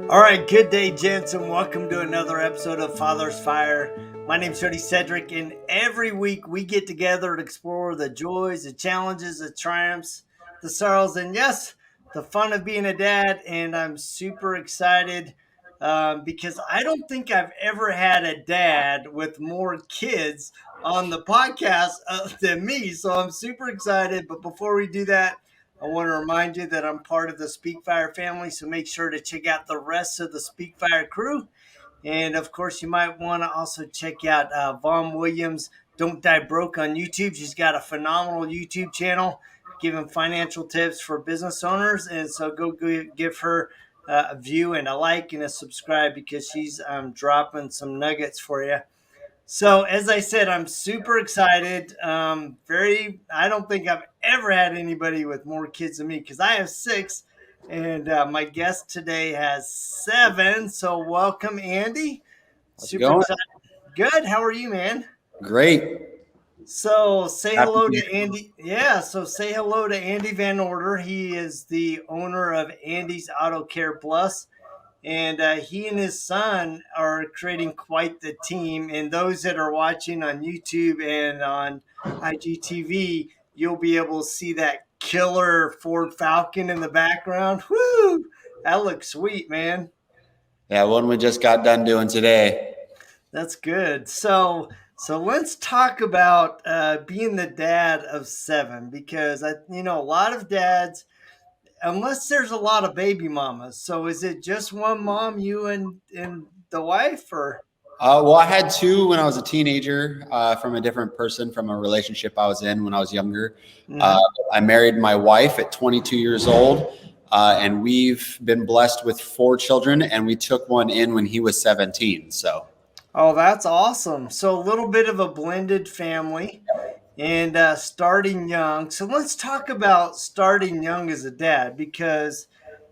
All right, good day, gents, and welcome to another episode of Father's Fire. My name's Jody Cedric, and every week we get together to explore the joys, the challenges, the triumphs, the sorrows, and yes, the fun of being a dad. And I'm super excited because I don't think I've ever had a dad with more kids on the podcast than me. So I'm super excited. But before we do that, I want to remind you that I'm part of the Speakfire family, so make sure to check out the rest of the Speakfire crew. And of course, you might want to also check out Vaughn Williams, Don't Die Broke on YouTube. She's got a phenomenal YouTube channel giving financial tips for business owners. And so give her a view and a like and a subscribe because she's dropping some nuggets for you. So, as I said, I'm super excited. I don't think I've ever had anybody with more kids than me because I have six, and my guest today has seven. So, welcome, Andy. How's it Super going? excited. Good. How are you, man? Great. So, say Happy hello to be to Andy. Yeah. So, say hello to Andy Van Order. He is the owner of Andy's Auto Care Plus. And he and his son are creating quite the team. And those that are watching on YouTube and on IGTV, you'll be able to see that killer Ford Falcon in the background. Woo! That looks sweet, man. Yeah, one we just got done doing today. That's good. So let's talk about being the dad of seven because a lot of dads, unless there's a lot of baby mamas. So is it just one mom, you and the wife, or? Well, I had two when I was a teenager from a different person from a relationship I was in when I was younger. Uh, Mhm. I married my wife at 22 years old, and we've been blessed with four children, and we took one in when he was 17. So, Oh, that's awesome. So a little bit of a blended family and starting young. So let's talk about starting young as a dad because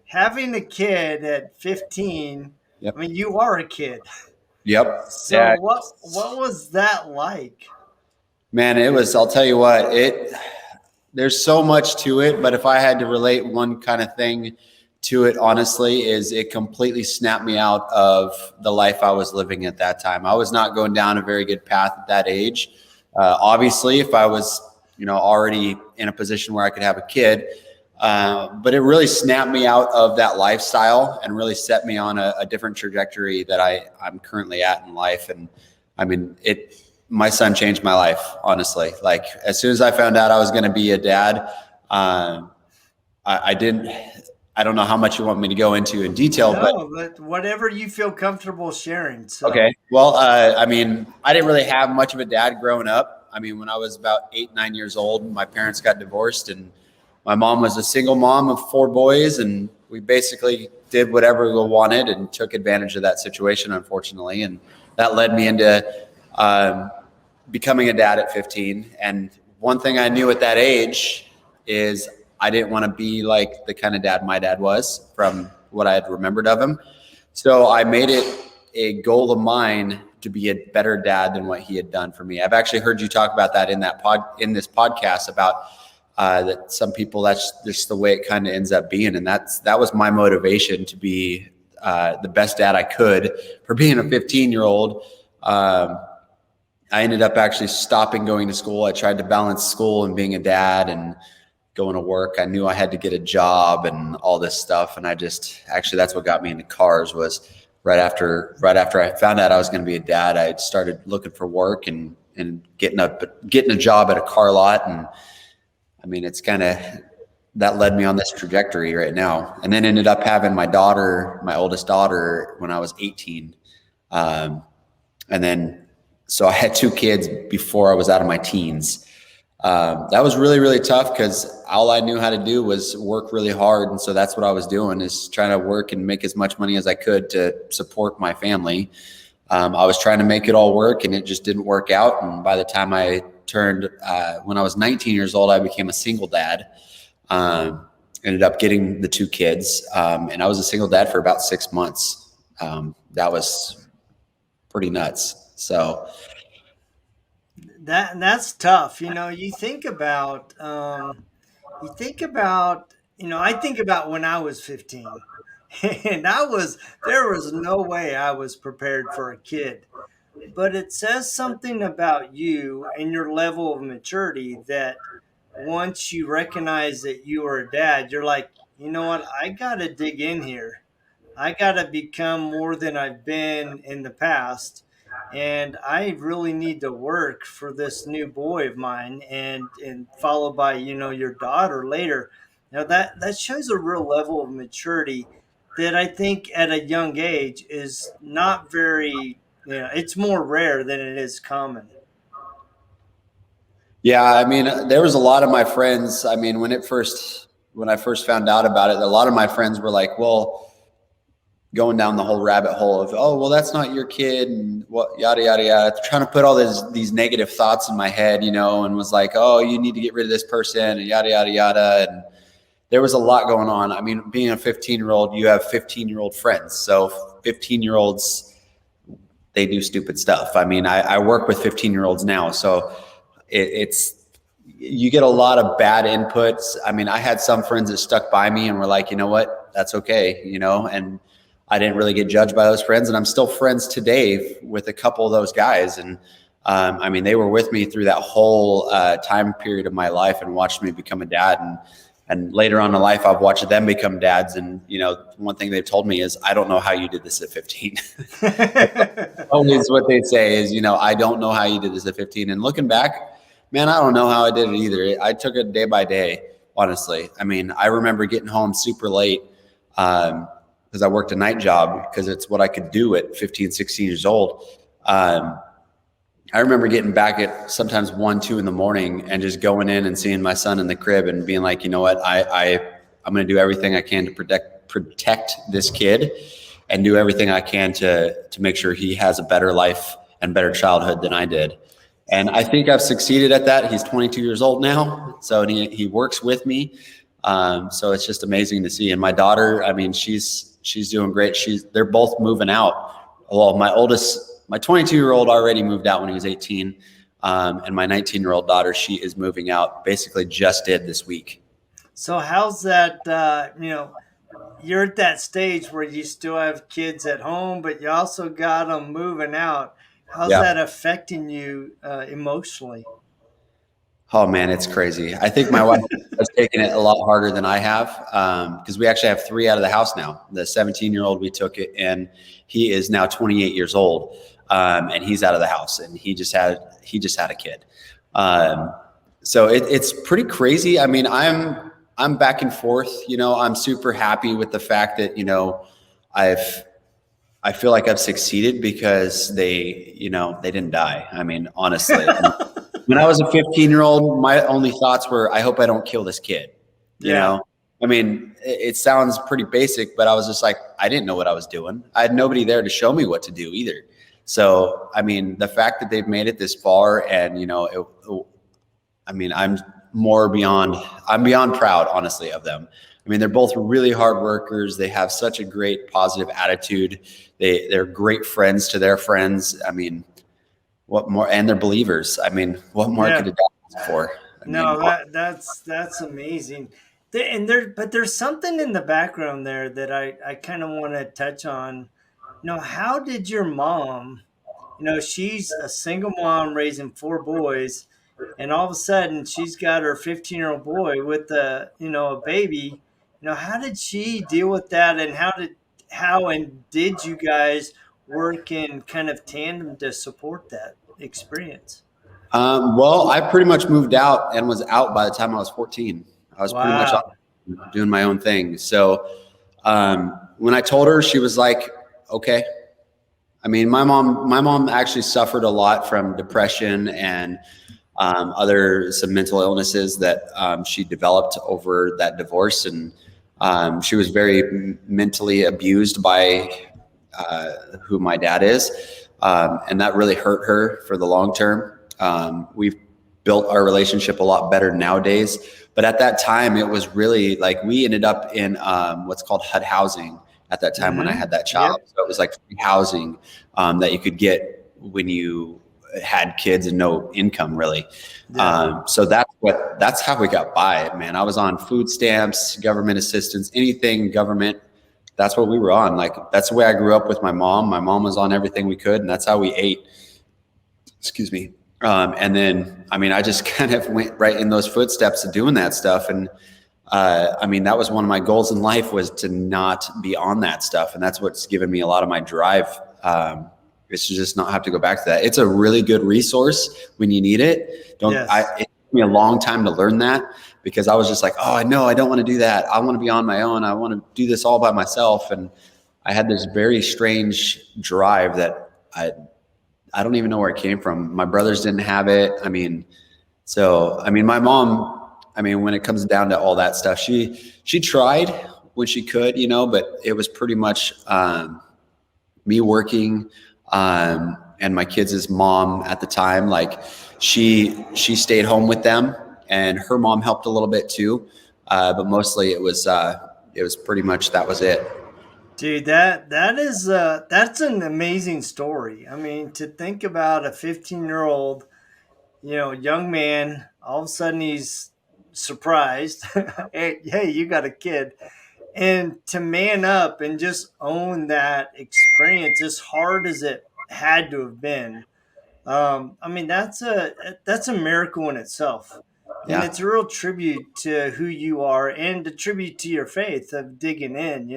having a kid at 15, I yep. mean, you are a kid. Yep. So Yeah. what was that like? Man, it was, I'll tell you what, there's so much to it, but if I had to relate one kind of thing to it, honestly, is it completely snapped me out of the life I was living at that time. I was not going down a very good path at that age. Obviously, if I was, already in a position where I could have a kid, but it really snapped me out of that lifestyle and really set me on a different trajectory that I'm currently at in life. And I mean, my son changed my life, honestly. Like as soon as I found out I was going to be a dad, uh, I didn't, I don't know how much you want me to go into in detail, but No, but whatever you feel comfortable sharing. So, okay. Well, I mean, I didn't really have much of a dad growing up. I mean, when I was about 8, 9 years old, my parents got divorced, and my mom was a single mom of four boys, and we basically did whatever we wanted and took advantage of that situation, unfortunately. And that led me into um, becoming a dad at 15. And one thing I knew at that age is I didn't want to be like the kind of dad my dad was from what I had remembered of him. So I made it a goal of mine to be a better dad than what he had done for me. I've actually heard you talk about that in this podcast about that some people, that's just the way it kind of ends up being. And that was my motivation to be the best dad I could for being a 15-year-old. I ended up actually stopping going to school. I tried to balance school and being a dad and going to work. I knew I had to get a job and all this stuff. And that's what got me into cars was right after I found out I was going to be a dad, I started looking for work and getting a job at a car lot. And I mean, it's kind of, that led me on this trajectory right now. And then ended up having my oldest daughter when I was 18. And then, so I had two kids before I was out of my teens. That was really, really tough because all I knew how to do was work really hard. And so that's what I was doing, is trying to work and make as much money as I could to support my family. I was trying to make it all work and it just didn't work out. And by the time when I was 19 years old, I became a single dad. Ended up getting the two kids. And I was a single dad for about 6 months. That was pretty nuts. So, that's tough. You think about, I think about when I was 15 And there was no way I was prepared for a kid. But it says something about you and your level of maturity that once you recognize that you are a dad, you're like, you know what? I got to dig in here. I got to become more than I've been in the past. And I really need to work for this new boy of mine, and followed by, your daughter later. Now that shows a real level of maturity that I think at a young age is not very, it's more rare than it is common. Yeah, I mean, there was a lot of my friends. I mean, when I first found out about it, a lot of my friends were like, well, going down the whole rabbit hole of, oh, well, that's not your kid, and what, yada yada yada, trying to put all these negative thoughts in my head, and was like, oh, you need to get rid of this person, and yada yada yada. And there was a lot going on. I mean, being a 15-year-old, you have 15-year-old friends. So 15-year-olds, they do stupid stuff. I mean, I work with 15-year-olds now, so it's you get a lot of bad inputs. I mean, I had some friends that stuck by me and were like, you know what, that's okay, and I didn't really get judged by those friends, and I'm still friends today with a couple of those guys. And I mean, they were with me through that whole time period of my life and watched me become a dad. And later on in life, I've watched them become dads. And, one thing they've told me is, I don't know how you did this at 15. Always what they say is, I don't know how you did this at 15. And looking back, man, I don't know how I did it either. I took it day by day, honestly. I mean, I remember getting home super late because I worked a night job because it's what I could do at 15, 16 years old. I remember getting back at sometimes 1, 2 in the morning and just going in and seeing my son in the crib and being like, you know what, I'm going to do everything I can to protect this kid and do everything I can to make sure he has a better life and better childhood than I did. And I think I've succeeded at that. He's 22 years old now, so he works with me. So it's just amazing to see. And my daughter, I mean, she's doing great. They're both moving out. Well, my 22-year-old already moved out when he was 18. And my 19-year-old daughter, she is moving out, basically just did this week. So how's that, you're at that stage where you still have kids at home, but you also got them moving out. How's that affecting you emotionally? Oh man, it's crazy. I think my wife has taken it a lot harder than I have, because we actually have 3 out of the house now. The 17-year-old, we took it, and he is now 28 years old, and he's out of the house, and he just had a kid. So it's pretty crazy. I mean, I'm back and forth. I'm super happy with the fact that I feel like I've succeeded because they didn't die. I mean, honestly. When I was a 15-year-old, my only thoughts were, I hope I don't kill this kid. You know, I mean, it sounds pretty basic, but I was just like, I didn't know what I was doing. I had nobody there to show me what to do either. So, I mean, the fact that they've made it this far, and I'm beyond proud, honestly, of them. I mean, they're both really hard workers. They have such a great positive attitude. They're great friends to their friends. I mean, what more? And they're believers. I mean, what more could a dad ask for? That's amazing. But there's something in the background there that I kind of want to touch on. How did your mom? She's a single mom raising 4 boys, and all of a sudden she's got her 15-year-old boy with a baby. How did she deal with that, and how and did you guys work in kind of tandem to support that experience? Well, I pretty much moved out and was out by the time I was 14. I was pretty much out doing my own thing. So when I told her, she was like, okay. I mean, my mom actually suffered a lot from depression and some mental illnesses that she developed over that divorce. And she was very mentally abused by who my dad is. And that really hurt her for the long term. We've built our relationship a lot better nowadays. But at that time, it was really like we ended up in what's called HUD housing at that time when I had that child. Yep. So it was like free housing that you could get when you had kids and no income really. Yeah. So that's how we got by, man. I was on food stamps, government assistance, anything government. that's what we were on. Like, that's the way I grew up with my mom. My mom was on everything we could, and that's how we ate. Excuse me. And then, I mean, I just kind of went right in those footsteps of doing that stuff. And I mean, that was one of my goals in life, was to not be on that stuff. And that's what's given me a lot of my drive. Is to just not have to go back to that. It's a really good resource when you need it. It took me a long time to learn that, because I was just like, oh, no, I don't want to do that. I want to be on my own. I want to do this all by myself. And I had this very strange drive that I don't even know where it came from. My brothers didn't have it. I mean, my mom, I mean, when it comes down to all that stuff, she tried when she could, but it was pretty much me working, and my kids' mom at the time. Like, she stayed home with them, and her mom helped a little bit too, but mostly it was pretty much, that was it. Dude, that's an amazing story. I mean, to think about a 15-year-old, young man, all of a sudden he's surprised, hey, you got a kid, and to man up and just own that experience, as hard as it had to have been. I mean, that's a miracle in itself. And Yeah. it's a real tribute to who you are and a tribute to your faith of digging in.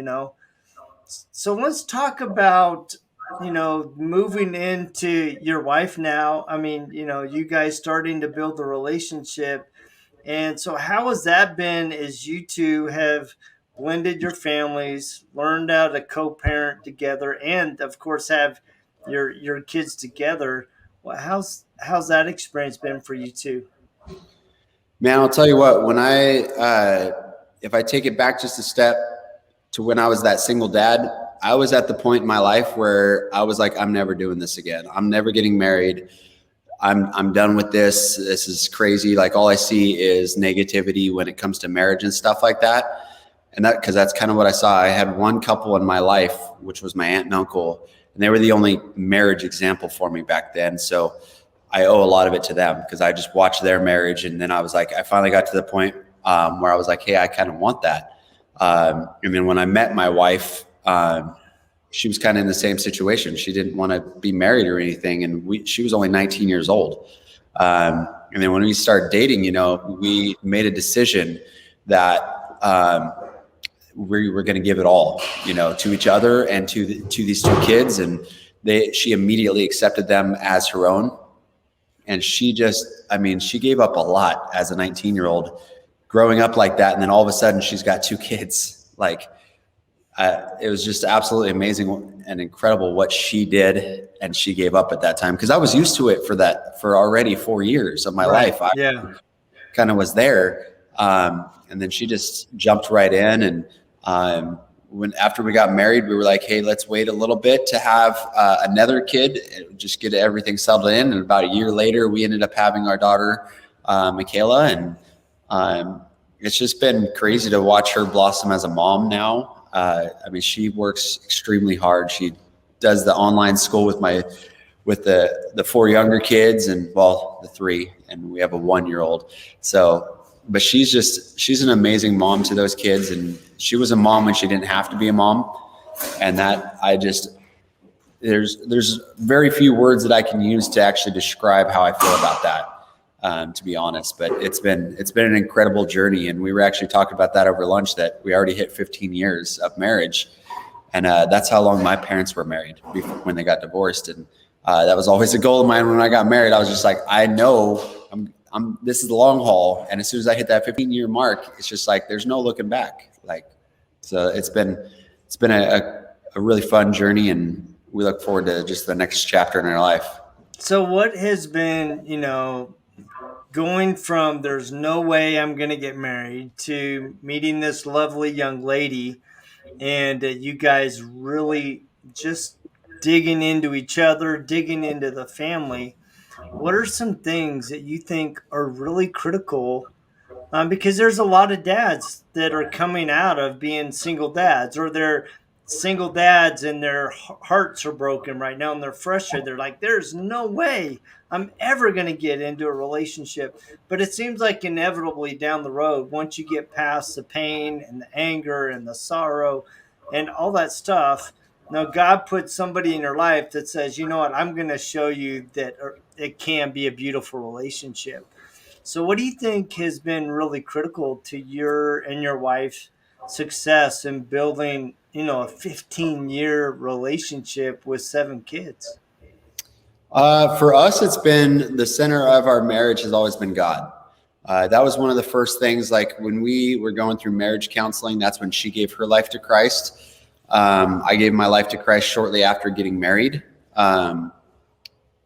So let's talk about, moving into your wife now. I mean, you guys starting to build a relationship. And so how has that been as you two have blended your families, learned how to co-parent together, and of course have your kids together? Well, how's that experience been for you two? Man, I'll tell you what, if I take it back just a step to when I was that single dad, I was at the point in my life where I was like, I'm never doing this again. I'm never getting married. I'm done with this. This is crazy. Like, all I see is negativity when it comes to marriage and stuff like that. And because that's kind of what I saw. I had one couple in my life, which was my aunt and uncle, and they were the only marriage example for me back then. So I owe a lot of it to them, because I just watched their marriage. And then I was like, I finally got to the point where I was like, hey, I kind of want that. And then when I met my wife, she was kind of in the same situation. She didn't want to be married or anything. And she was only 19 years old. And then when we started dating, we made a decision that we were going to give it all, to each other and to these two kids. And she immediately accepted them as her own. And she gave up a lot as a 19-year-old growing up like that. And then all of a sudden she's got two kids. Like, it was just absolutely amazing and incredible what she did and she gave up at that time. Because I was used to it for already 4 years of my life. I kind of was there. And then she just jumped right in. And after we got married, we were like, hey, let's wait a little bit to have another kid, just get everything settled in. And about a year later, we ended up having our daughter, Michaela. And it's just been crazy to watch her blossom as a mom now. She works extremely hard. She does the online school with the four younger kids, and the three, and we have a 1-year-old. So, but she's an amazing mom to those kids. And she was a mom when she didn't have to be a mom. And that there's very few words that I can use to actually describe how I feel about that, to be honest. But it's been an incredible journey. And we were actually talking about that over lunch, that we already hit 15 years of marriage. And that's how long my parents were married when they got divorced. And that was always a goal of mine. When I got married, I was just like, I know this is the long haul. And as soon as I hit that 15-year mark, it's just like, there's no looking back. So it's been a really fun journey, and we look forward to just the next chapter in our life. So what has been, going from there's no way I'm going to get married to meeting this lovely young lady, and you guys really just digging into each other, digging into the family. What are some things that you think are really critical? Because there's a lot of dads that are coming out of being single dads, or they're single dads and their hearts are broken right now and they're frustrated. They're like, there's no way I'm ever going to get into a relationship. But it seems like inevitably down the road, once you get past the pain and the anger and the sorrow, and all that stuff. Now, God put somebody in your life that says, you know what, I'm going to show you that it can be a beautiful relationship. So, what do you think has been really critical to your and your wife's success in building, a 15-year relationship with 7 kids? For us, it's been the center of our marriage has always been God. That was one of the first things, like when we were going through marriage counseling, that's when she gave her life to Christ. I gave my life to Christ shortly after getting married.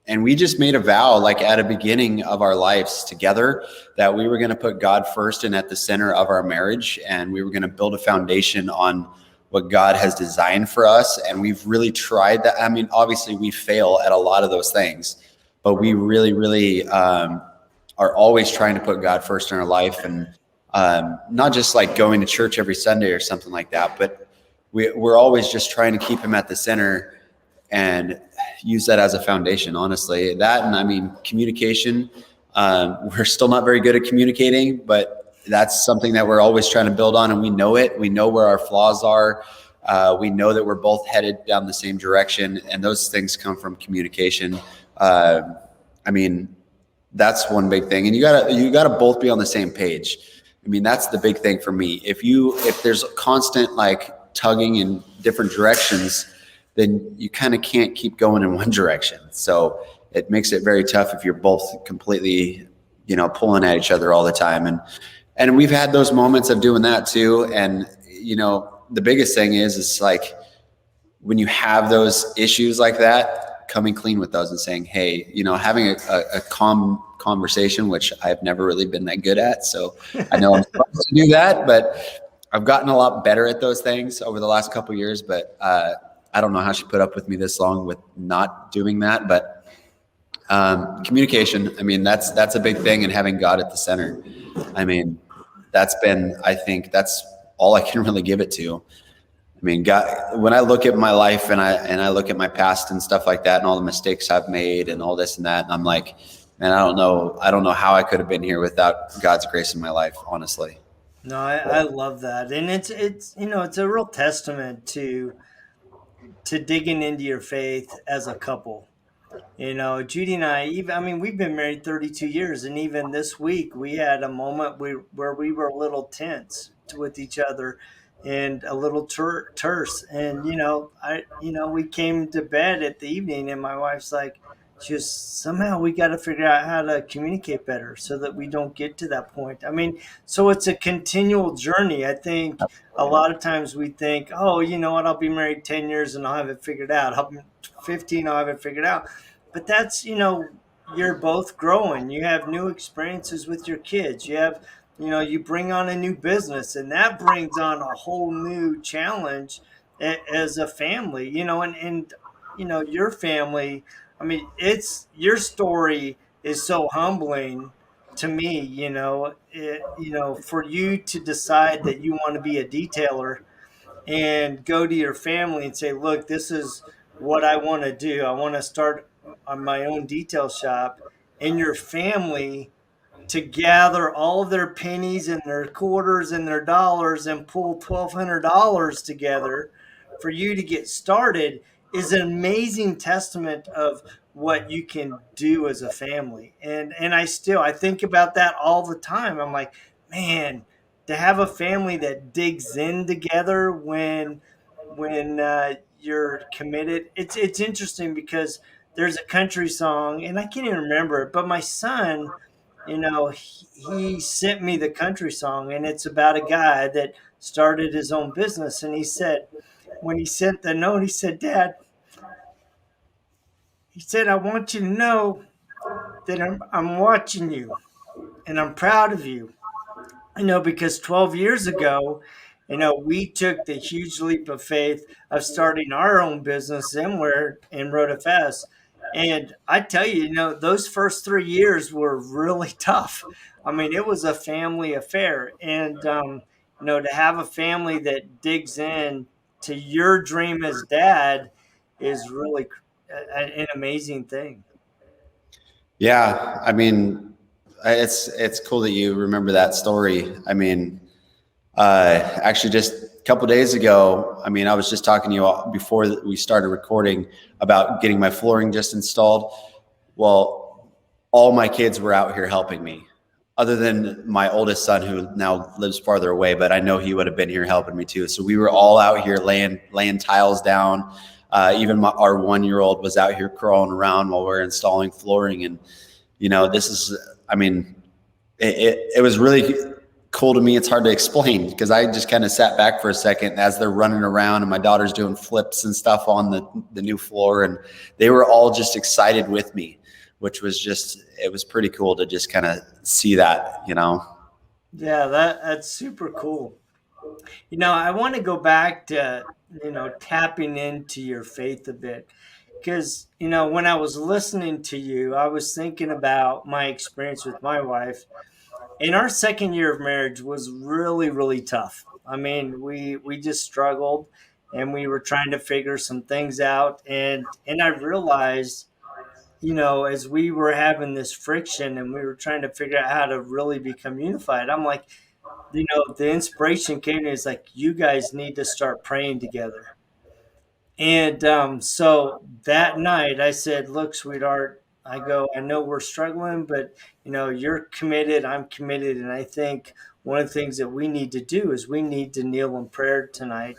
And we just made a vow, like at a beginning of our lives together, that we were going to put God first and at the center of our marriage. And we were going to build a foundation on what God has designed for us. And we've really tried that. I mean, obviously we fail at a lot of those things, but we really, really are always trying to put God first in our life. And not just like going to church every Sunday or something like that, but we're always just trying to keep him at the center and use that as a foundation, honestly. That, and I mean, communication, we're still not very good at communicating, but that's something that we're always trying to build on, and we know it. We know where our flaws are. We know that we're both headed down the same direction, and those things come from communication. I mean, that's one big thing, and you gotta both be on the same page. I mean, that's the big thing for me. If there's constant like tugging in different directions, then you kind of can't keep going in one direction. So it makes it very tough if you're both completely, pulling at each other all the time. And we've had those moments of doing that too. And, the biggest thing is like when you have those issues like that, coming clean with those and saying, hey, having a calm conversation, which I've never really been that good at. So I know I'm supposed to do that, but I've gotten a lot better at those things over the last couple of years. But, I don't know how she put up with me this long with not doing that, but communication, I mean, that's a big thing, and having God at the center. I mean, I think that's all I can really give it to. I mean, God, when I look at my life and I look at my past and stuff like that and all the mistakes I've made and all this and that, and I'm like, man, I don't know how I could have been here without God's grace in my life, honestly. No, I love that. And it's a real testament to digging into your faith as a couple. Judy and I, even, I mean, we've been married 32 years, and even this week we had a moment where we were a little tense with each other and a little terse. And, we came to bed at the evening, and my wife's like, just somehow we got to figure out how to communicate better so that we don't get to that point. I mean, so it's a continual journey. I think a lot of times we think, oh, you know what, I'll be married 10 years and I'll have it figured out. I'll be 15, I'll have it figured out. But that's, you're both growing. You have new experiences with your kids. You bring on a new business, and that brings on a whole new challenge as a family, and your family. I mean, your story is so humbling to me, for you to decide that you want to be a detailer and go to your family and say, look, this is what I want to do. I want to start on my own detail shop. And your family to gather all of their pennies and their quarters and their dollars and pull $1,200 together for you to get started is an amazing testament of what you can do as a family. And I think about that all the time. I'm like, man, to have a family that digs in together when you're committed. It's interesting because there's a country song, and I can't even remember it, but my son, he sent me the country song, and it's about a guy that started his own business. And he said, when he sent the note, he said, Dad, he said, I want you to know that I'm watching you and I'm proud of you. Because 12 years ago, we took the huge leap of faith of starting our own business in RoadFS. And I tell you, those first 3 years were really tough. I mean, it was a family affair. And, to have a family that digs in to your dream as dad is really an amazing thing. Yeah. I mean, it's cool that you remember that story. I mean, Actually, just a couple of days ago, I mean, I was just talking to you before we started recording about getting my flooring just installed. Well, all my kids were out here helping me, other than my oldest son who now lives farther away, but I know he would have been here helping me too. So we were all out here laying tiles down. Even our 1-year-old was out here crawling around while we we're installing flooring. And, this is, I mean, it was really cool to me. It's hard to explain because I just kind of sat back for a second as they're running around and my daughter's doing flips and stuff on the new floor. And they were all just excited with me, which was it was pretty cool to just kind of see that. Yeah, that's super cool. I want to go back to, tapping into your faith a bit. Because, when I was listening to you, I was thinking about my experience with my wife. And our second year of marriage was really, really tough. I mean, we just struggled and we were trying to figure some things out. And I realized, as we were having this friction and we were trying to figure out how to really become unified, I'm like, the inspiration came to me. It's like, you guys need to start praying together. And so that night I said, look, sweetheart, I know we're struggling, but you're committed, I'm committed. And I think one of the things that we need to do is we need to kneel in prayer tonight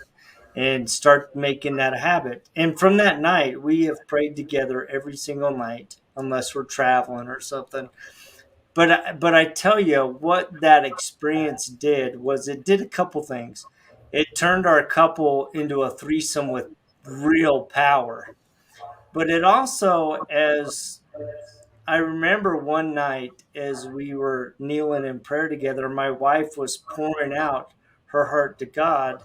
and start making that a habit. And from that night, we have prayed together every single night, unless we're traveling or something. But I tell you what that experience did was it did a couple things. It turned our couple into a threesome with real power. But it also, as I remember one night as we were kneeling in prayer together, my wife was pouring out her heart to God.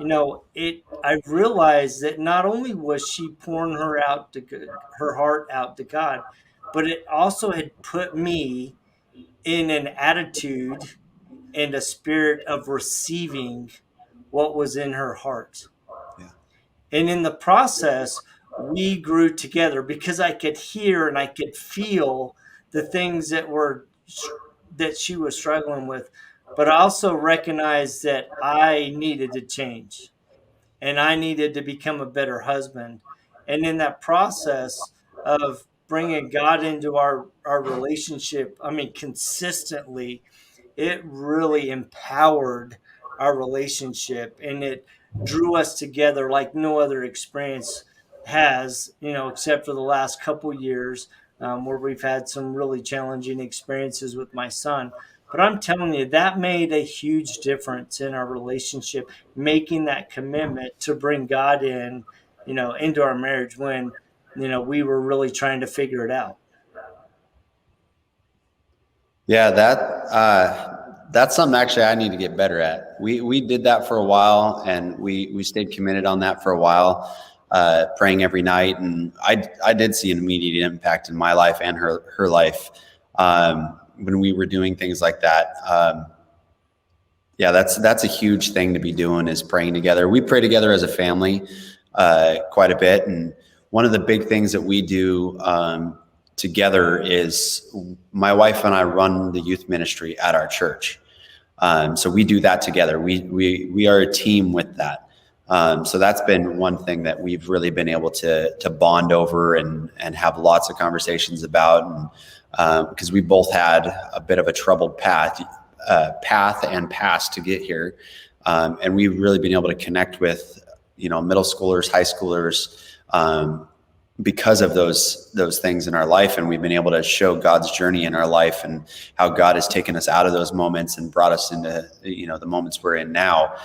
I realized that not only was she pouring her heart out to God, but it also had put me in an attitude and a spirit of receiving what was in her heart. Yeah. And in the process, we grew together because I could hear and I could feel the things that she was struggling with, but I also recognized that I needed to change and I needed to become a better husband. And in that process of bringing God into our relationship, I mean, consistently, it really empowered our relationship and it drew us together like no other experience has, except for the last couple years, where we've had some really challenging experiences with my son. But I'm telling you, that made a huge difference in our relationship, making that commitment to bring God in, into our marriage when, we were really trying to figure it out. Yeah, that's something actually I need to get better at. We did that for a while, and we stayed committed on that for a while, praying every night, and I did see an immediate impact in my life and her life when we were doing things like that. Yeah, that's a huge thing to be doing, is praying together. We pray together as a family quite a bit, and one of the big things that we do together is my wife and I run the youth ministry at our church. So we do that together. We are a team with that. So that's been one thing that we've really been able to bond over and have lots of conversations about. And because we both had a bit of a troubled path and past to get here, and we've really been able to connect with middle schoolers, high schoolers, because of those things in our life. And we've been able to show God's journey in our life and how God has taken us out of those moments and brought us into, the moments we're in now.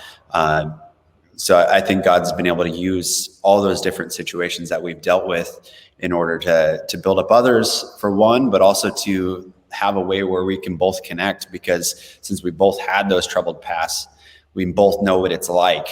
So I think God's been able to use all those different situations that we've dealt with in order to build up others, for one, but also to have a way where we can both connect, because since we both had those troubled pasts, we both know what it's like.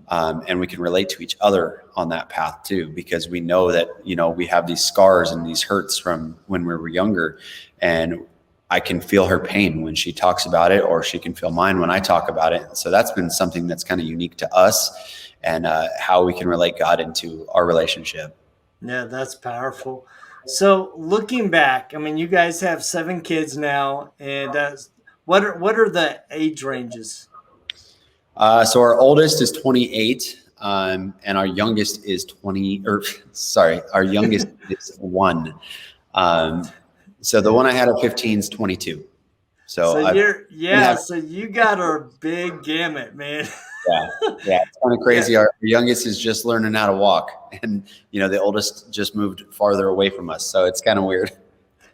And we can relate to each other on that path too, because we know that, we have these scars and these hurts from when we were younger, and I can feel her pain when she talks about it, or she can feel mine when I talk about it. So that's been something that's kind of unique to us, and how we can relate God into our relationship. Yeah, that's powerful. So looking back, I mean, you guys have 7 kids now, and what are the age ranges? So our oldest is 28, and our youngest is 20. Or sorry, our youngest is 1. So the one I had at 15 is 22. So So I've been having, so you got a big gamut, man. yeah, yeah, it's kind of Yeah. crazy. Our youngest is just learning how to walk, and the oldest just moved farther away from us. So it's kind of weird.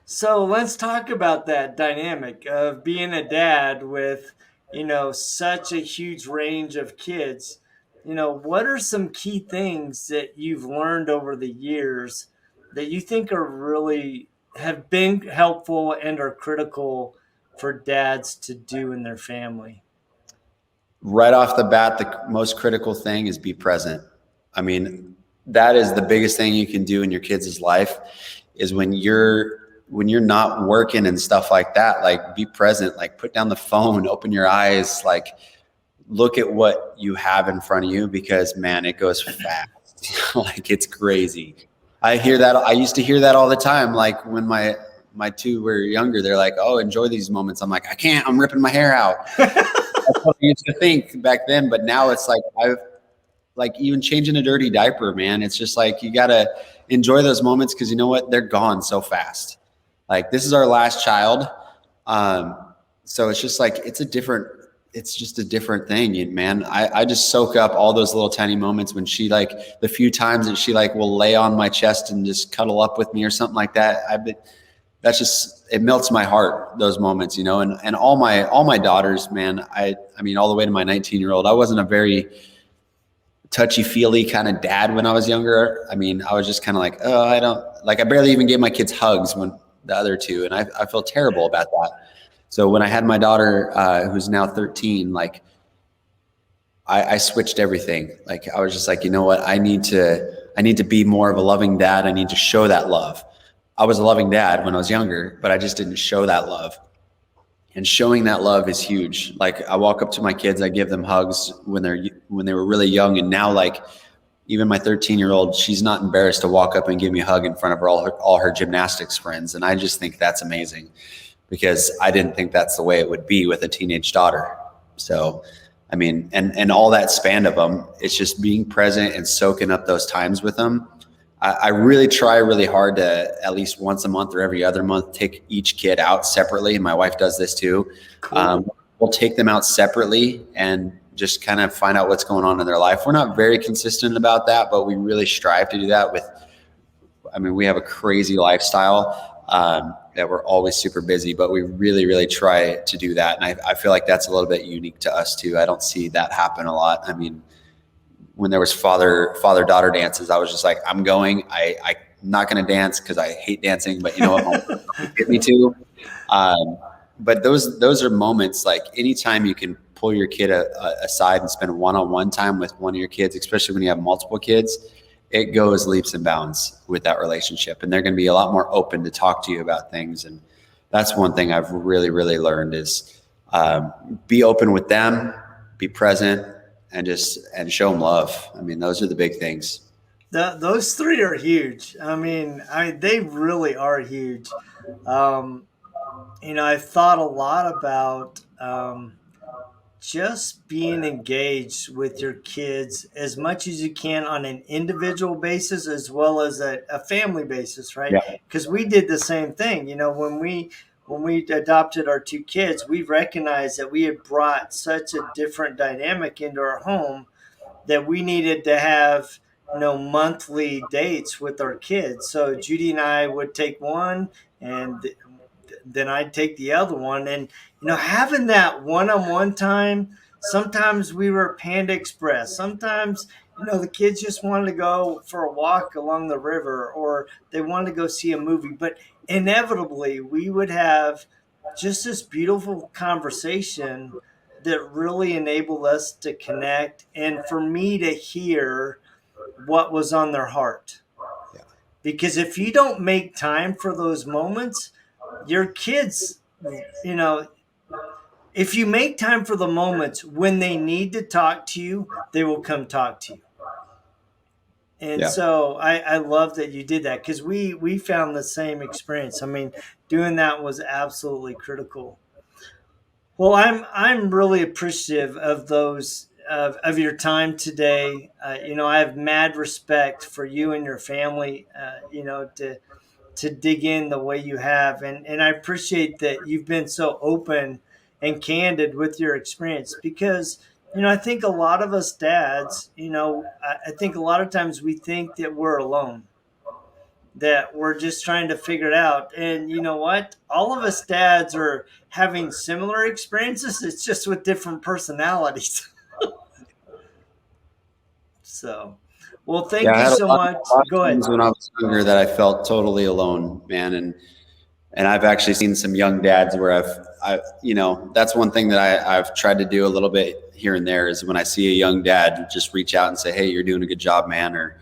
So let's talk about that dynamic of being a dad with, such a huge range of kids. What are some key things that you've learned over the years that you think are really have been helpful and are critical for dads to do in their family? Right off the bat, the most critical thing is be present. I mean, that is the biggest thing you can do in your kids' life is when you're not working and stuff like that, like be present, like put down the phone, open your eyes, like look at what you have in front of you because man, it goes fast. Like it's crazy. I hear that. I used to hear that all the time. Like when my two were younger, they're like, "Oh, enjoy these moments." I'm like, "I can't. I'm ripping my hair out." That's what I used to think back then, but now it's like I've like even changing a dirty diaper, man. It's just like you gotta enjoy those moments because you know what? They're gone so fast. Like this is our last child, so it's just like it's just a different thing, man. I just soak up all those little tiny moments when she like the few times that she like will lay on my chest and just cuddle up with me or something like that. That's just it melts my heart, those moments, and all my daughters, man. I mean all the way to my 19-year-old. I wasn't a very touchy-feely kind of dad when I was younger. I mean, I was just kind of like, oh, I barely even gave my kids hugs when the other two, and I feel terrible about that. So when I had my daughter, who's now 13, like I switched everything. Like I was just like, you know what, I need to be more of a loving dad. I need to show that love. I was a loving dad when I was younger, but I just didn't show that love. And showing that love is huge. Like I walk up to my kids, I give them hugs when they were really young, and now like even my 13-year-old, she's not embarrassed to walk up and give me a hug in front of all her gymnastics friends, and I just think that's amazing because I didn't think that's the way it would be with a teenage daughter. So, I mean, and all that span of them, it's just being present and soaking up those times with them. I really try really hard to at least once a month or every other month take each kid out separately. And my wife does this too. Cool. We'll take them out separately and just kind of find out what's going on in their life. We're not very consistent about that, but we really strive to do that we have a crazy lifestyle that we're always super busy, but we really, really try to do that. And I feel like that's a little bit unique to us too. I don't see that happen a lot. I mean, when there was father-daughter dances, I was just like, I'm going. I'm not going to dance because I hate dancing, but you know what? My mom get me to. But those are moments like anytime you can pull your kid aside and spend one-on-one time with one of your kids, especially when you have multiple kids, it goes leaps and bounds with that relationship. And they're going to be a lot more open to talk to you about things. And that's one thing I've really, really learned is be open with them, be present, and show them love. I mean, those are the big things. Those three are huge. I mean, they really are huge. Um, I've thought a lot about just being engaged with your kids as much as you can on an individual basis as well as a family basis, right? Yeah. Because we did the same thing. When we adopted our two kids, we recognized that we had brought such a different dynamic into our home that we needed to have monthly dates with our kids. So Judy and I would take one, and then I'd take the other one, and having that one-on-one time. Sometimes we were Panda Express. Sometimes the kids just wanted to go for a walk along the river, or they wanted to go see a movie. But inevitably, we would have just this beautiful conversation that really enabled us to connect and for me to hear what was on their heart. Yeah. Because if you don't make time for those moments, your kids, you know, if you make time for the moments when they need to talk to you, they will come talk to you. And Yeah. so I love that you did that because we found the same experience. I mean, doing that was absolutely critical. Well, I'm really appreciative of those of your time today. I have mad respect for you and your family. To dig in the way you have, and I appreciate that you've been so open and candid with your experience because I think a lot of us dads, I think a lot of times we think that we're alone, that we're just trying to figure it out. And you know what? All of us dads are having similar experiences. It's just with different personalities. So, well, Yeah, thank I you had so much. a lot Go of ahead. times when I was younger that I felt totally alone, man. And I've actually seen some young dads where that's one thing that I've tried to do a little bit here and there is when I see a young dad, just reach out and say, "Hey, you're doing a good job, man," or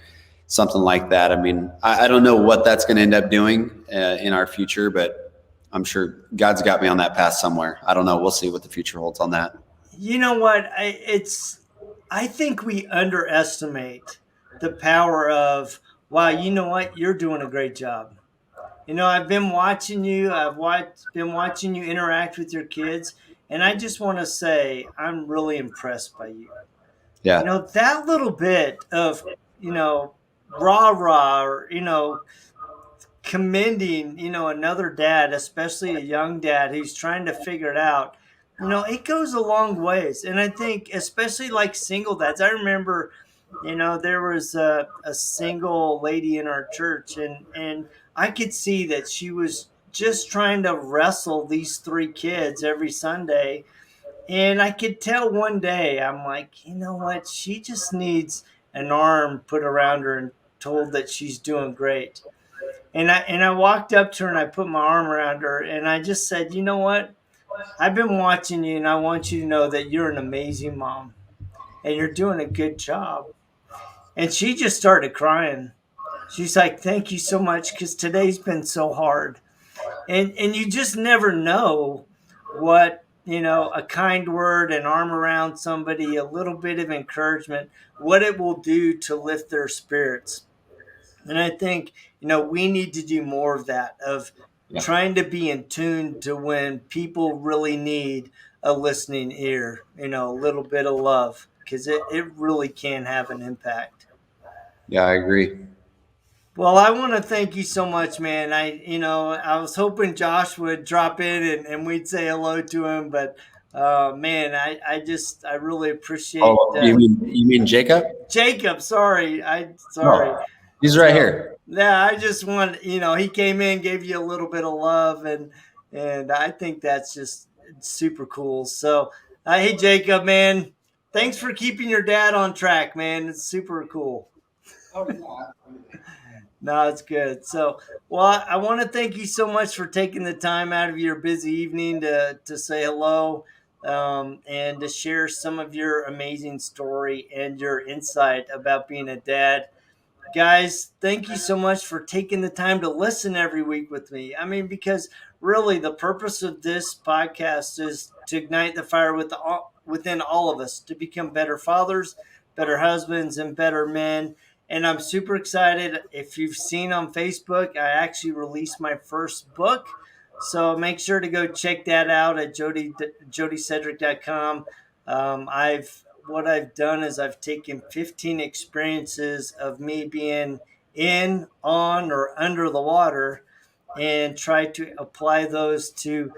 something like that. I mean, I don't know what that's going to end up doing in our future, but I'm sure God's got me on that path somewhere. I don't know. We'll see what the future holds on that. You know what? I think we underestimate the power of, wow, you know what? You're doing a great job. I've been watching you. Been watching you interact with your kids, and I just want to say I'm really impressed by you. Yeah. That little bit of, you know, rah rah, or, commending, another dad, especially a young dad who's trying to figure it out, it goes a long ways. And I think, especially like single dads, I remember, there was a single lady in our church, and I could see that she was just trying to wrestle these three kids every Sunday. And I could tell one day, I'm like, you know what? She just needs an arm put around her and told that she's doing great. And I walked up to her and I put my arm around her and I just said, you know what? I've been watching you and I want you to know that you're an amazing mom and you're doing a good job. And she just started crying. She's like, thank you so much because today's been so hard. And you just never know what, a kind word, an arm around somebody, a little bit of encouragement, what it will do to lift their spirits. And I think, we need to do more of that, of Yeah. trying to be in tune to when people really need a listening ear, a little bit of love, because it really can have an impact. Yeah, I agree. Well, I want to thank you so much, man. I was hoping Josh would drop in and we'd say hello to him, but man, I really appreciate Oh, you mean Jacob? Jacob. Sorry. No, he's right So here. yeah, I just want, he came in, gave you a little bit of love, and I think that's just super cool. So hey, Jacob, man, thanks for keeping your dad on track, man. It's super cool. No, it's good. So, well, I want to thank you so much for taking the time out of your busy evening to say hello, and to share some of your amazing story and your insight about being a dad. Guys, thank you so much for taking the time to listen every week with me. I mean, because really the purpose of this podcast is to ignite the fire within all of us to become better fathers, better husbands, and better men. And I'm super excited. If you've seen on Facebook, I actually released my first book. So make sure to go check that out at jodycedric.com. What I've done is I've taken 15 experiences of me being in, on, or under the water and tried to apply those to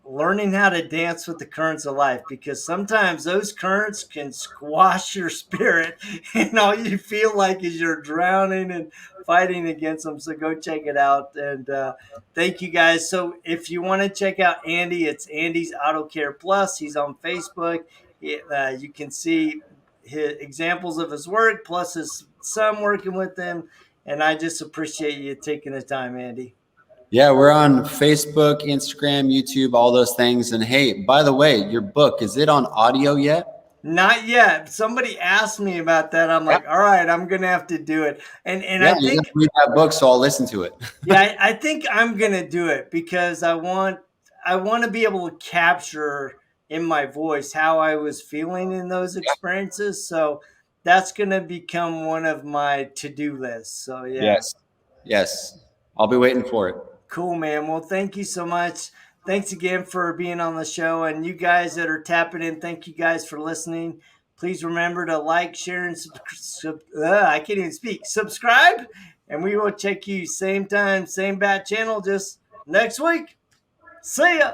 learning how to dance with the currents of life, because sometimes those currents can squash your spirit and all you feel like is you're drowning and fighting against them. So go check it out. And thank you guys. So if you want to check out Andy, it's Andy's Auto Care Plus. He's on Facebook. You can see his examples of his work, plus his son working with him. And I just appreciate you taking the time, Andy. Yeah, we're on Facebook, Instagram, YouTube, all those things. And hey, by the way, your book, is it on audio yet? Not yet. Somebody asked me about that. I'm Yeah. like, all right, I'm gonna have to do it. And Yeah, I you think, got to read that book, so I'll listen to it. yeah, I think I'm gonna do it because I want to be able to capture in my voice how I was feeling in those experiences. So that's gonna become one of my to-do lists. So yeah. Yes. Yes. I'll be waiting for it. Cool, man. Well, thank you so much. thanks again for being on the show. And you guys that are tapping in, thank you guys for listening. Please remember to like, share, and I can't even speak. Subscribe, and we will check you same time, same bat channel, just next week. See ya.